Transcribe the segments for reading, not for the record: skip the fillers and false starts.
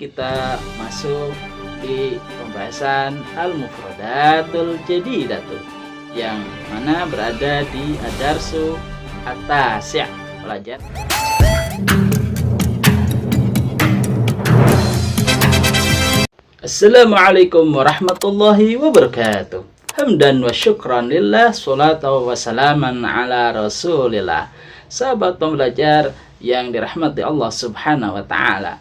kita masuk di pembahasan Al-Mufradatul Jadidatu yang mana berada di Ad-Darsu At-Tasi'. Pelajar Assalamualaikum warahmatullahi wabarakatuh. Hamdan wa syukran lillah, salatu wa salaman ala rasulillah. Sahabat pembelajar yang dirahmati Allah subhanahu wa ta'ala,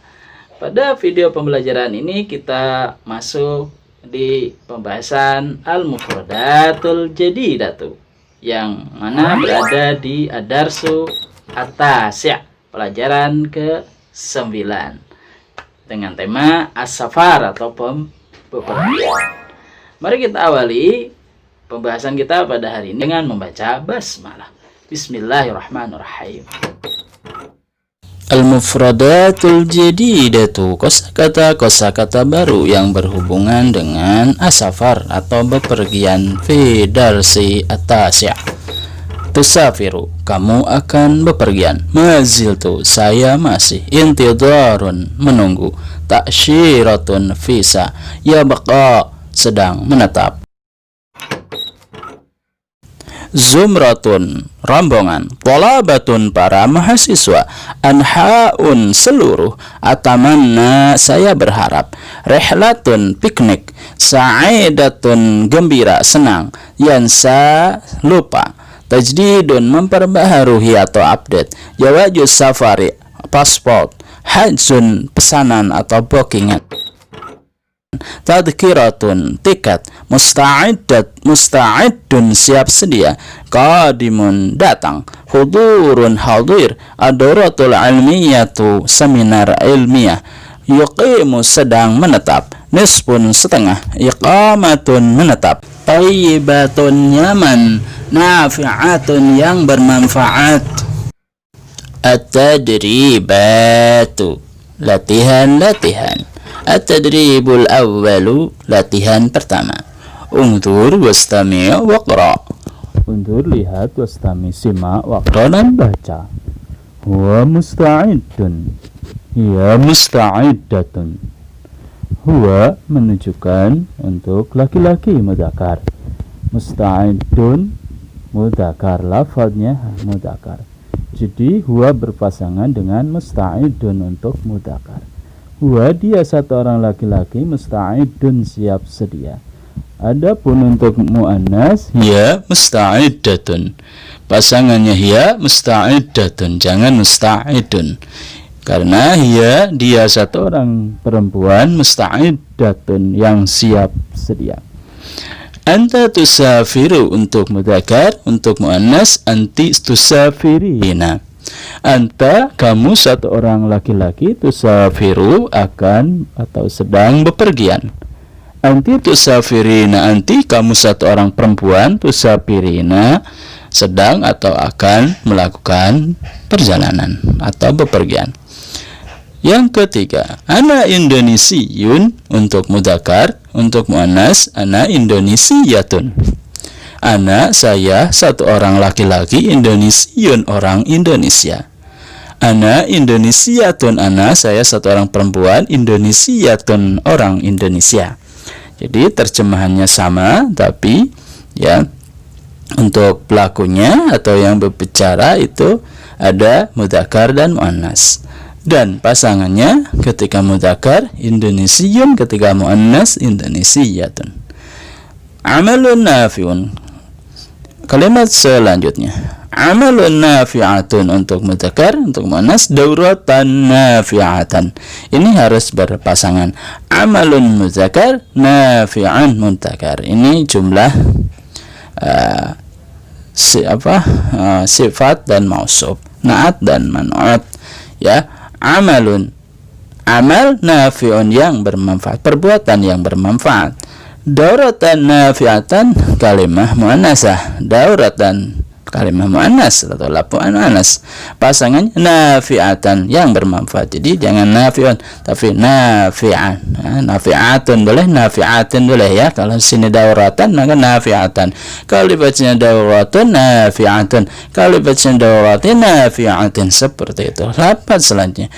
pada video pembelajaran ini kita masuk di pembahasan Al-Mufradatul Jadidatu yang mana berada di Ad-Darsu At-Tasi', pelajaran ke-9 dengan tema As-Safar atau bepergian. Mari kita awali pembahasan kita pada hari ini dengan membaca basmalah. Bismillahirrahmanirrahim. Al-Mufradatul Jadidatu, kosakata baru yang berhubungan dengan as-safar atau bepergian. Fi darsi at-tasi'. Tusafiru, kamu akan bepergian. Maziltu, saya masih. Intidharun, menunggu. Ta'syiratun, visa. Yabqa, sedang menetap. Zumratun, rombongan. Thalabatun, para mahasiswa. Anha'un, seluruh. Atamanna, saya berharap. Rihlatun, piknik. Sa'idatun, gembira, senang. Yansa, lupa. Tajdidun, memperbaharui atau update. Jawazus safari, pasport. Hajjun, pesanan atau bookingan. Tadkiratun, tiket. Musta'idun, siap sedia. Qadimun, datang. Hudurun, hadir. Adoratul ilmiyatu, seminar ilmiah. Yuqimu, sedang menetap. Nisfun, setengah. Iqamatun, menetap. Tayyibatun, nyaman. Nafi'atun, yang bermanfaat. At-tadribatu, latihan. At-tadribul awwalu, latihan pertama. Unzur wastami' waqra. Unzur, lihat, wastami', simak, waqra, dan baca. Huwa musta'idun, hiya musta'iddatun. Huwa menunjukkan untuk laki-laki mudzakkar. Musta'idun mudzakkar, lafadznya mudzakkar. Jadi huwa berpasangan dengan musta'idun untuk mudzakkar. Huwa, dia satu orang laki-laki, musta'idun, siap sedia. Adapun untuk muannas, hiya musta'iddatun. Pasangannya hiya musta'iddatun, jangan musta'idun. Karena hiya, dia satu orang perempuan, musta'iddatun, yang siap sedia. Anta tusafiru untuk mudzakkar, untuk muannas anti tusafirina. Anta, kamu satu orang laki-laki, tusafiru, akan atau sedang bepergian. Anti tusafirina, anti, kamu satu orang perempuan, tusafirina, sedang atau akan melakukan perjalanan atau bepergian. Yang ketiga, ana Indonesiun untuk mudzakkar, untuk muannas ana Indonesiyatun. Ana, saya, satu orang laki-laki, Indonesiun, orang Indonesia. Ana Indonesiyatun, ana, saya satu orang perempuan, Indonesiyatun, orang Indonesia. Jadi terjemahannya sama, tapi ya untuk pelakunya atau yang berbicara itu ada mudzakkar dan muannas. Dan pasangannya ketika mudzakkar Indonesiun, ketika muannas Indonesiyatun. Amalun nafi'un. Kalimat selanjutnya, amalun nafi'atun untuk mudzakkar, untuk muannas dauratan nafi'atan. Ini harus berpasangan. Amalun mudzakkar, nafi'an mudzakkar. Ini jumlah sifat dan mausuf, naat dan man'ut. Ya, amalun, amal, nafi'un, yang bermanfaat, perbuatan yang bermanfaat. Dauratan nafi'atan, kalimah muannasah. Dauratan, kalimah muannas atau lafaz muannas. Pasangannya nafi'atan, yang bermanfaat. Jadi jangan nafi'un, tapi nafi'an. Nafi'atun boleh, nafi'atin boleh ya. Kalau sini dauratan maka nafi'atan. Kalau dibacanya dauratun, nafi'atun. Kalau dibacanya dauratin, nafi'atin. Seperti itu. Lafaz selanjutnya,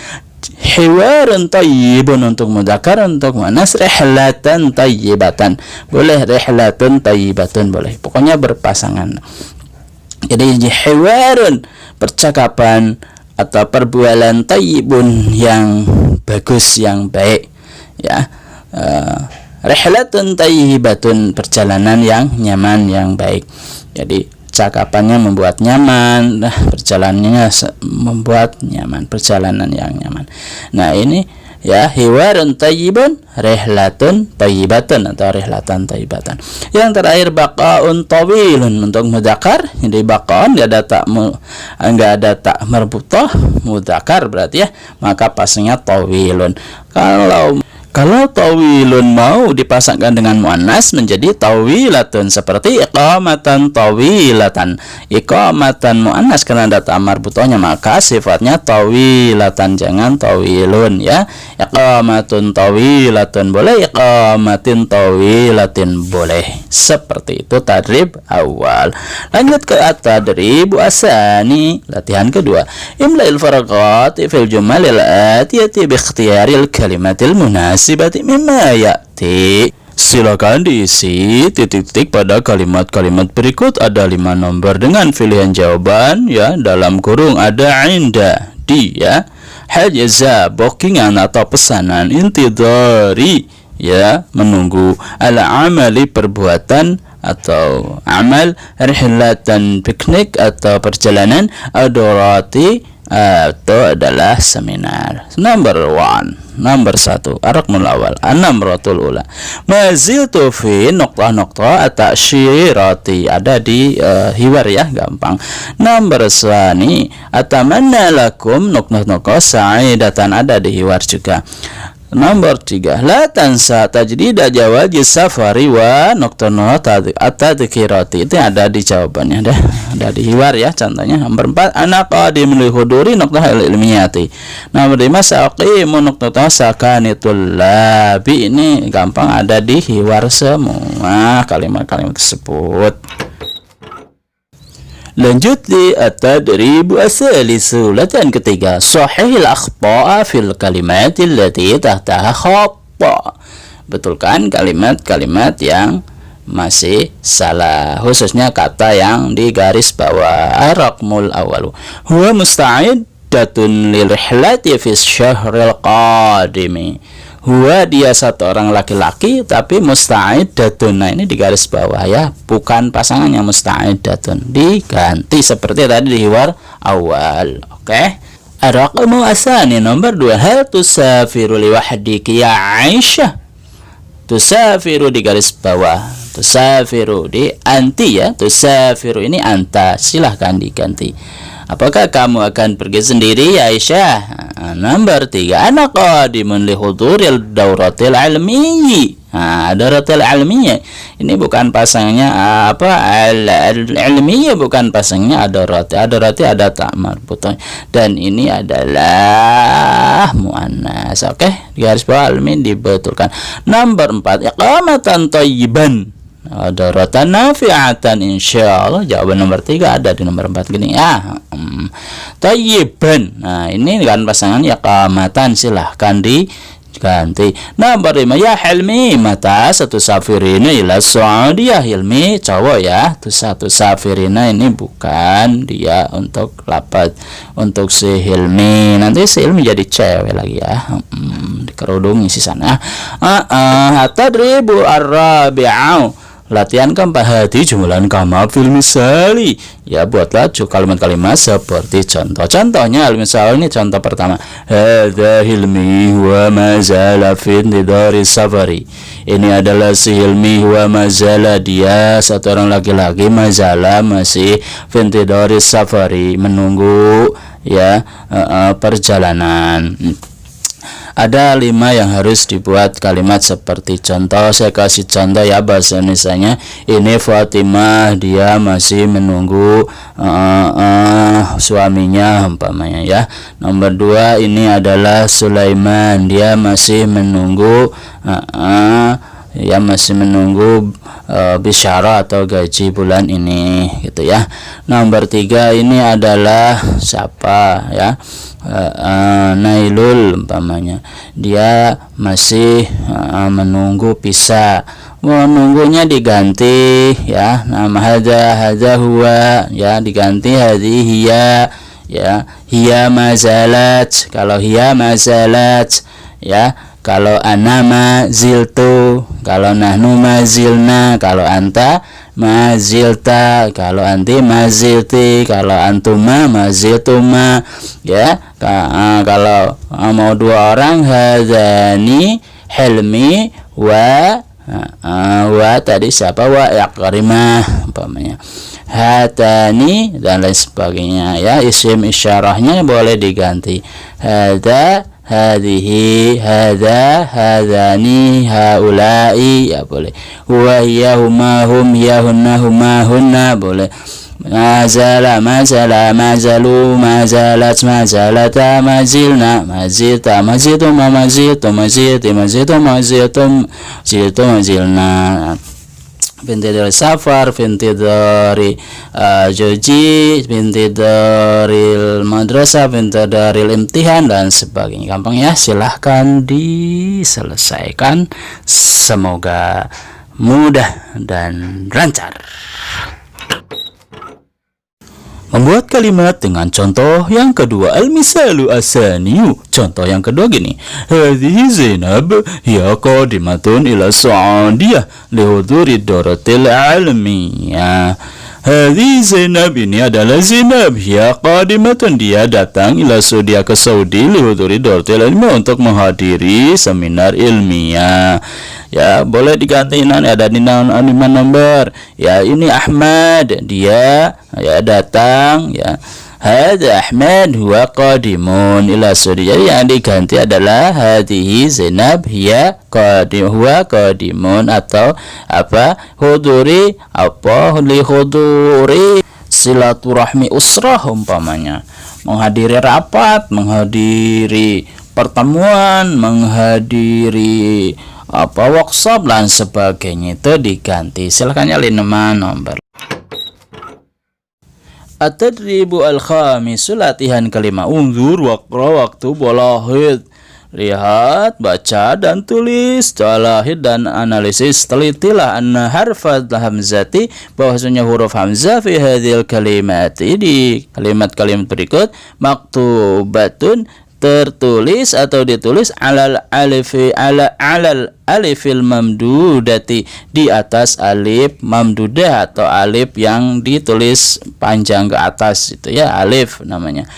hiwarun tayyibun untuk mudzakkar, untuk muannas rihlatan tayyibatan. Boleh rihlatun tayyibatun boleh. Pokoknya berpasangan. Jadi hiwarun percakapan atau perbualan tayyibun yang bagus, yang baik, ya. Rihlatun tayyibatun perjalanan yang nyaman, yang baik. Jadi cakapannya membuat nyaman, perjalanannya membuat nyaman, perjalanan yang nyaman. Nah, ini ya, hiwarun tayyibun, rihlatun tayyibatun atau rihlatan tayyibatan. Yang terakhir baqaun tawilun untuk mudzakkar. Jadi baqaun enggak ada tak marbutah, mudzakkar berarti ya, maka pasangnya tawilun. Kalau tawilun mau dipasangkan dengan muannas menjadi tawilatun, seperti iqamatan tawilatan. Iqamatan muannas karena ada ta'mar butohnya, maka sifatnya tawilatan, jangan tawilun ya. Iqamatun tawilatun boleh, iqamatin tawilatin boleh. Seperti itu tadrib awal. Lanjut ke at-tadrib asani, latihan kedua. Imla'il faraqati fil jumalil atiyati bi ikhtiyaril kalimatil munasibati mimma ya'ti. Silakan diisi titik-titik pada kalimat-kalimat berikut. Ada 5 nomor dengan pilihan jawaban ya, dalam kurung ada inda, di ya, hajaza bookingan atau pesanan, intidari ya, menunggu, ala amali perbuatan atau amal, rihlatan piknik atau perjalanan, adorati atau adalah seminar. Nomor 1 ar-raqmul awal an-namratul ula maziltu fi noktah-noktah at-ta'syirati, ada di hiwar ya, gampang. Nomor 2 atamanna lakum noktah-noktah sa'idatan, ada di hiwar juga. Nomor 3 la tansa tajdida jawazi safari wa noktah-noktah at-tadhkirati, itu ada di jawabannya, ada di hiwar ya contohnya. Nomor 4 ana qadim li huduri noktah ilmiyati. Nomor 5 saqimu noktah sakanitul labi, ini gampang, ada di hiwar semua kalimat-kalimat tersebut. Lanjut di at-tadrib as-salisu, latihan ketiga. Sahihil akhta'a fil kalimatil lati tahtaha khata. Betulkan kalimat-kalimat yang masih salah, khususnya kata yang di garis bawah. Ar-raqmul awalu huwa musta'iddatun lil rihlati fi syahril qadimi. Huwa, dia satu orang laki-laki tapi musta'iddatun. Nah, ini di garis bawah ya, bukan pasangannya musta'iddatun, diganti seperti tadi di hiwar awal. Oke. Ar-raqmu asani, nomor 2, hal tusafiru li wahdiki ya Aisyah. Tusafiru di garis bawah, tusafiru di anti ya, tusafiru ini anta, silahkan diganti. Apakah kamu akan pergi sendiri ya Aisyah? Nomor 3, ana qadimun li huduril dauratil ilmiyyi. Dauratil ilmiyya ini bukan pasangnya ilmiyya bukan pasangnya adarati. Adarati ada ta'mar buton, dan ini adalah muannas. Oke, di garis bawah ilmi dibetulkan. Nomor 4, iqamatan thayyiban daratan nafi'atan, insyaallah. Jawaban nomor 3 ada di nomor 4 gini ya. Thayyiban. Nah, ini kan pasangan iqamatan, silahkan diganti. Nomor 5, ya Hilmi mata satu safirina ila Saudiyah. Hilmi cowok ya, satu safirina ini bukan dia untuk lapat, untuk si Hilmi. Nanti si Hilmi jadi cewek lagi ya, dikerudungi si sana. At-tadribu ar-rabi'u, latihan keempat, hati jumlahan kama fil misali. Ya, buatlah kalimat-kalimat seperti contoh-contohnya. Misal ini contoh pertama, hadza Hilmi wa mazala fi intidari safari. Ini adalah si Hilmi wa mazala, dia satu orang laki-laki, mazala masih fi intidari safari, menunggu ya perjalanan. Ada 5 yang harus dibuat kalimat seperti contoh. Saya kasih contoh ya, bahasa Indonesianya. Ini Fatimah, dia masih menunggu suaminya umpamanya ya. Nomor 2, ini adalah Sulaiman, dia masih menunggu bisyara atau gaji bulan ini gitu ya. Nomor 3 ini adalah siapa ya, Nailul umpamanya, dia masih menunggu pisah, menunggunya diganti ya, nama hadza huwa ya, diganti hadhi hiya ya, hiya mazalat, kalau hiya mazalat ya, kalau ana maziltu, kalau nahnu mazilna, kalau anta mazilta, kalau anti mazilti, kalau antuma maziltuma ya. Kalau mau 2 orang, hadzani Hilmi wa tadi siapa, wa Ikrimah umpamanya, hatani dan lain sebagainya ya. Isim isyarahnya boleh diganti, hadza hadhihi, hadza hadzani, haula'i ya boleh, huwa hiya huma hum hiya hunna huma hunna boleh, mazala mazala mazalu mazalat mazalata mazilna mazilta maziltum maziltum mazilti maziltum maziltum maziltum mazilna. Binti dari safar, binti dari joji, binti dari madrasah, binti dari imtihan dan sebagainya. Gampang ya, silahkan diselesaikan, semoga mudah dan lancar. Membuat kalimat dengan contoh yang kedua, al-misalu asaniyu. Contoh yang kedua gini, hadhihi Zainab hiya qadimatun ila Saudiyah lihuduri daratil almiyah. Hadhihi Zainab, ini adalah Zainab, hiya qadimatun, dia datang ila Saudiyah, ke Saudi, lihuduri daratil almiyah, untuk menghadiri seminar ilmiah. Ya, boleh diganti ada di nomor. Ya, ini Ahmad, dia ya datang ya. Hadza Ahmad huwa qadimun ila Saudi. Jadi yang diganti adalah hadhihi Zainab hiya huwa qadimun, atau apa, huduri apa, li huduri silaturahmi usrah umpamanya, menghadiri rapat, menghadiri pertemuan, menghadiri apa, workshop dan sebagainya, itu diganti. Silahkan nyalin nomor. At-tadribu al-khamisu, latihan kelima, unzur waqra waktu bolahid, lihat, baca dan tulis, talahid dan analisis, telitilah anna harfat hamzati, bahwasanya huruf hamzah fi hadhil kalimati, di kalimat-kalimat berikut, maktubatun, tertulis atau ditulis, alal alifil mamdudati, di atas alif mamdudah atau alif yang ditulis panjang ke atas, itu ya, alif namanya.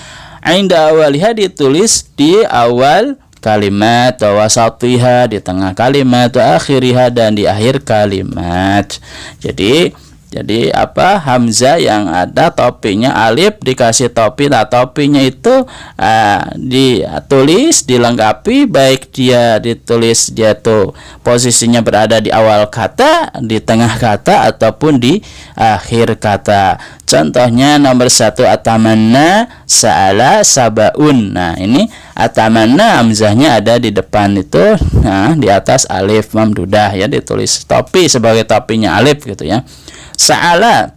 Inda awaliha, ditulis di awal kalimat, wa wasatiha, di tengah kalimat, wa akhiriha, dan di akhir kalimat. Jadi apa, hamzah yang ada topinya alif dikasih topi, nah topinya itu ditulis, dilengkapi, baik dia ditulis dia tuh posisinya berada di awal kata, di tengah kata, ataupun di akhir kata. Contohnya nomor 1, atamanna sa'ala sabaun. Nah, ini atamanna hamzahnya ada di depan itu, nah di atas alif mamdudah ya, ditulis topi sebagai topinya alif gitu ya. Sa'ala,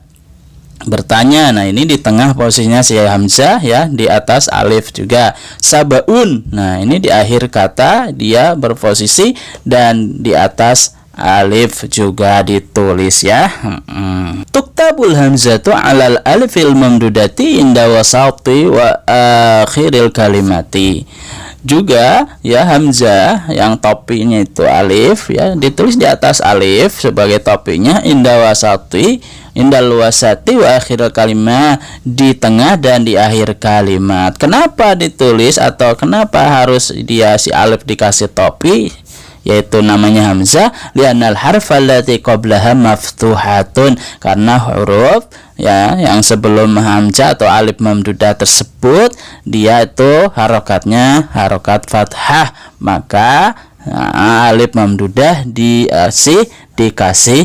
bertanya, nah ini di tengah posisinya si hamzah ya, di atas alif juga. Sabaun, nah ini di akhir kata dia berposisi dan di atas alif juga ditulis ya. Tuktabul hamzatu alal alifil mamdudati inda wasati wa akhiril kalimati. Juga ya, hamzah yang topinya itu alif ya, ditulis di atas alif sebagai topinya, indal wasati wa akhir kalimat, di tengah dan di akhir kalimat. Kenapa ditulis atau kenapa harus dia si alif dikasih topi, yaitu namanya hamzah, li'annal harfa allati qablaha maftuhatun, karena huruf ya yang sebelum hamzah atau alif mamdudah tersebut dia itu harokatnya harokat fathah, maka alif mamdudah dikasih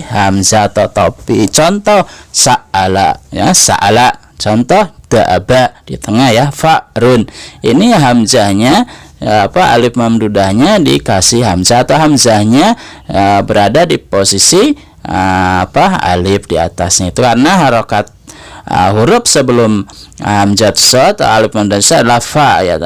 hamzah atau topi. Contoh sa'ala ya, sa'ala. Contoh da'aba, di tengah ya, fa'run. Ini hamzahnya alif mamdudahnya dikasih hamzah atau hamzahnya berada di posisi alif di atasnya. Itu karena harokat huruf sebelum hamzah shad, alif dan sa adalah fa ya.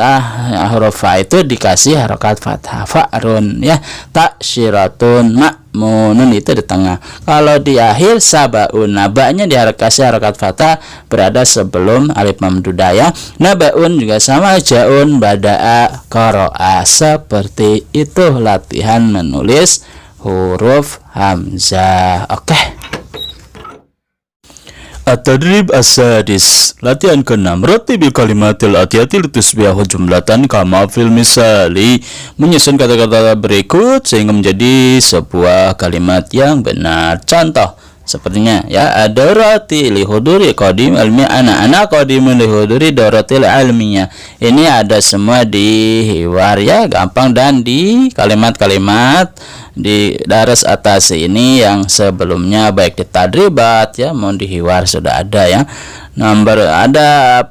Huruf fa itu dikasih harokat fathah, fa'run ya. Taksyiratun, ma'munun itu di tengah. Kalau di akhir sabaun, naba'nya dikasih harokat fathah berada sebelum alif mamdudah ya. Nabaun juga sama, jaun, bada'a, qara'a. Seperti itu latihan menulis huruf hamzah. Oke. At-tadrib as-sadis, latihan ke-6. Rattibil kalimatil atiyati litusbihahu jumlatan kama fil misali. Menyusun kata-kata berikut sehingga menjadi sebuah kalimat yang benar. Contoh sepertinya ya, ad-darati li huduri qadim ilmi, anak-anak qadimun li huduri daratil ilmiyah. Ini ada semua di hiwar ya, gampang, dan di kalimat-kalimat di daras atas ini yang sebelumnya baik di tadribat ya maupun di hiwar sudah ada ya. Nomor ada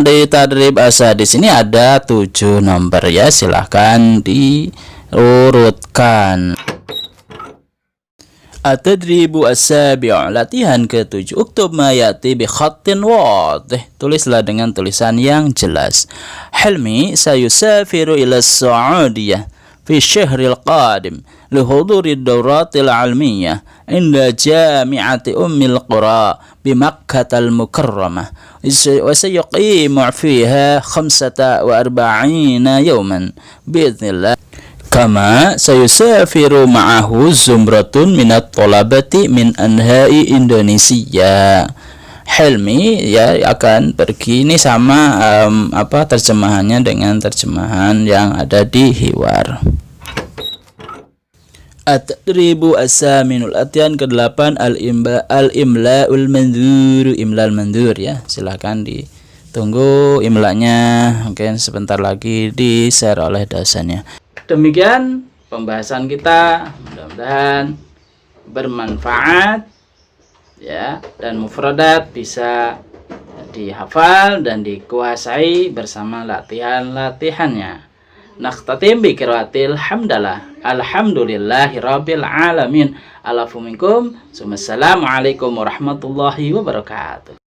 di tadrib di sini ada 7 nomor ya, silahkan diurutkan. At-tadribu as-sabi', latihan ke-7. Uktub ma ya'ti bi khattin wadih, tulislah dengan tulisan yang jelas. Hilmi sayusafiru ila as-Saudiyah fi syahril qadim lihuduri ad-dawratil ilmiyah inda jami'ati ummil qura bi Makkah al-Mukarramah wa sayuqimu fiha 45 yawman bi'idznillah. Kama sayusafiru ma'ahu zumratun minat tolabati min anha'i Indonesia. Hilmi ya akan pergi ini sama terjemahannya dengan terjemahan yang ada di hiwar. At-tadribu as-saminul, latihan ke-8 al-imla'ul mandzur, imlal mandzur ya. Silakan ditunggu imlanya, mungkin sebentar lagi di-share oleh dosennya. Demikian pembahasan kita, mudah-mudahan bermanfaat ya, dan mufradat bisa dihafal dan dikuasai bersama latihan-latihannya. Nakhtatim bi qiraatil hamdalah, alhamdulillahi rabbil alamin. Alafu minkum, assalamualaikum warahmatullahi wabarakatuh.